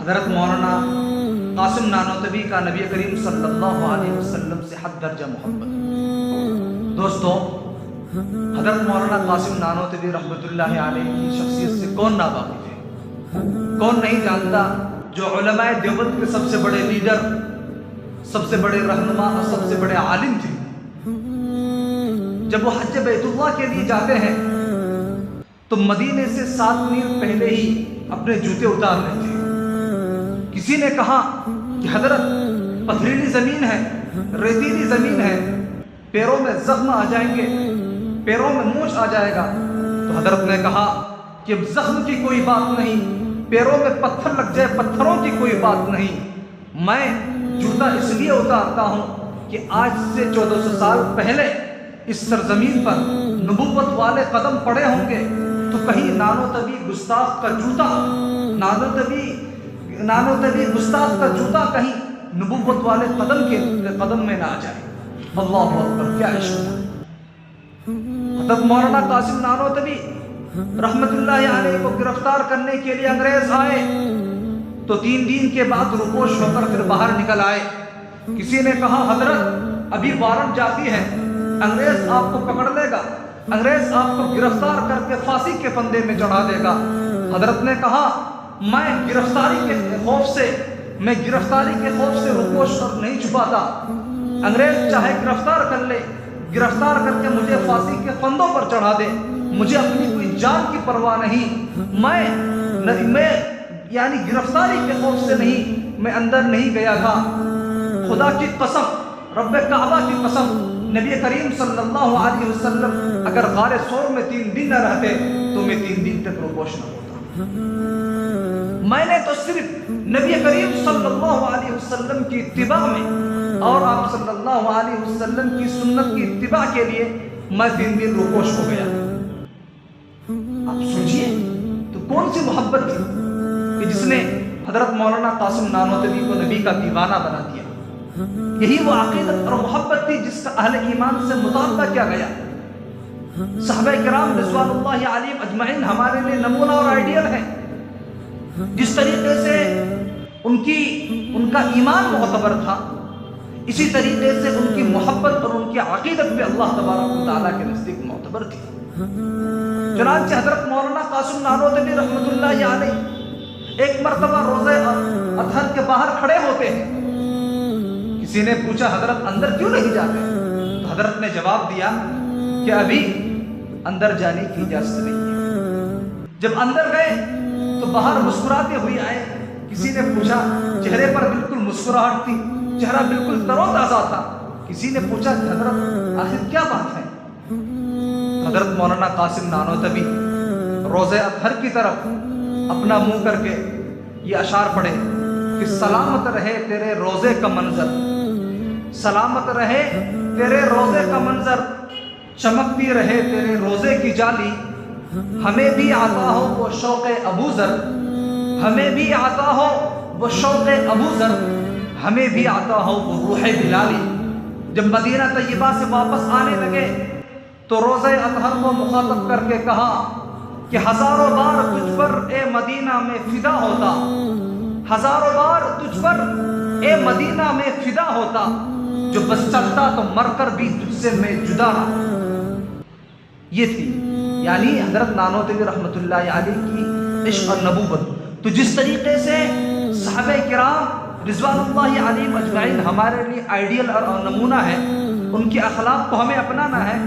حضرت مولانا قاسم نانوتوی کا نبی کریم صلی اللہ علیہ وسلم سے حد درجہ محبت۔ دوستو، حضرت مولانا قاسم نانوتوی رحمۃ اللہ علیہ کی شخصیت سے کون ناواقف ہے؟ کون نہیں جانتا جو علماء دیوبند کے سب سے بڑے لیڈر، سب سے بڑے رہنما اور سب سے بڑے عالم تھے۔ جب وہ حج بیت اللہ کے لیے جاتے ہیں تو مدینے سے 7 میل پہلے ہی اپنے جوتے اتار لیتے ہیں۔ کسی نے کہا کہ حضرت پتھریلی زمین ہے، ریتیلی زمین ہے، پیروں میں زخم آ جائیں گے، پیروں میں موچ آ جائے گا۔ تو حضرت نے کہا کہ زخم کی کوئی بات نہیں، پیروں میں پتھر لگ جائے پتھروں کی کوئی بات نہیں، میں جوتا اس لیے اتارتا ہوں کہ آج سے 1400 سال پہلے اس سرزمین پر نبوت والے قدم پڑے ہوں گے تو کہیں نانوتوی گستاخ کا جوتا، نانوتوی گستاخ کا جوتا کہیں نبوت والے قدم میں نہ آ جائے۔ اللہ اکبر، کیا عشق ہے! حضرت مولانا قاسم نانوتوی رحمت اللہ علیہ کو گرفتار کرنے کے لیے انگریز آئے تو 3 دن کے بعد روپوش ہو کر پھر باہر نکل آئے۔ کسی نے کہا حضرت ابھی وارنٹ جاتی ہے، انگریز آپ کو پکڑ لے گا، انگریز آپ کو گرفتار کر کے پھانسی کے پھندے میں چڑھا دے گا۔ حضرت نے کہا میں گرفتاری کے خوف سے روپوش اور نہیں چھپاتا، انگریز چاہے گرفتار کر لے، گرفتار کر کے مجھے پھانسی کے پھندوں پر چڑھا دے، مجھے اپنی کوئی جان کی پرواہ نہیں، میں یعنی گرفتاری کے خوف سے نہیں، میں اندر نہیں گیا تھا۔ خدا کی قسم، رب کعبہ کی قسم، نبی کریم صلی اللہ علیہ وسلم اگر غار ثور میں 3 دن نہ رہتے تو میں 3 دن تک روپوش نہ ہوتا۔ میں نے تو صرف نبی کریم صلی اللہ علیہ وسلم کی اتباع میں اور آپ صلی اللہ علیہ وسلم کی سنت کی اتباع کے لیے میں 3 دن روپوش ہو گیا۔ آپ سوچئے تو کون سی محبت تھی کہ جس نے حضرت مولانا قاسم نانوتوی کو نبی کا دیوانہ بنا دیا۔ یہی وہ عقیدت اور محبت تھی جس کا اہل ایمان سے مطالبہ کیا گیا۔ صحابہ کرام رضوان اللہ علیہم اجمعین ہمارے لیے نمونہ اور آئیڈیل ہیں۔ جس طریقے سے ان کا ایمان معتبر تھا، اسی طریقے سے ان کی محبت اور ان کی عقیدت بھی اللہ تبارک و تعالیٰ کے نزدیک معتبر تھی۔ چنانچہ حضرت مولانا قاسم نانوتوی رحمۃ اللہ علیہ ایک مرتبہ روزہ اطہر کے باہر کھڑے ہوتے ہیں۔ کسی نے پوچھا حضرت اندر کیوں نہیں جاتے؟ تو حضرت نے جواب دیا کہ ابھی اندر جانے کی اجازت نہیں ہے۔ جب اندر گئے تو باہر مسکراتے ہوئے آئے۔ کسی نے پوچھا، چہرے پر بالکل مسکراہٹ تھی، چہرہ بالکل تر و تازہ تھا۔ کسی نے پوچھا کہ حضرت آخر کیا بات ہے؟ حضرت مولانا قاسم نانوتوی روزہ اطہر کی طرف اپنا منہ کر کے یہ اشعار پڑھے کہ سلامت رہے تیرے روزے کا منظر، سلامت رہے تیرے روزے کا منظر، چمکتی رہے تیرے روزے کی جالی، ہمیں بھی عطا ہو وہ شوق ابو ذر، ہمیں بھی عطا ہو وہ شوق ابو ذر، ہمیں بھی عطا ہو وہ روح بلالی۔ جب مدینہ طیبہ سے واپس آنے لگے تو روزہ اطہر کو مخاطب کر کے کہا کہ ہزاروں بار تجھ پر اے مدینہ میں فدا ہوتا، ہزاروں بار تجھ پر اے مدینہ میں فدا ہوتا، جو بس چلتا تو مر کر بھی تجھ سے میں جدا نہ۔ یہ تھی یعنی حضرت نانوتوی رحمۃ اللہ علیہ کی عشق اور نبوت۔ تو جس طریقے سے صحابہ کرام رضوان اللہ علیہم اجمعین ہمارے لیے آئیڈیل اور نمونہ ہے، ان کے اخلاق کو ہمیں اپنانا ہے۔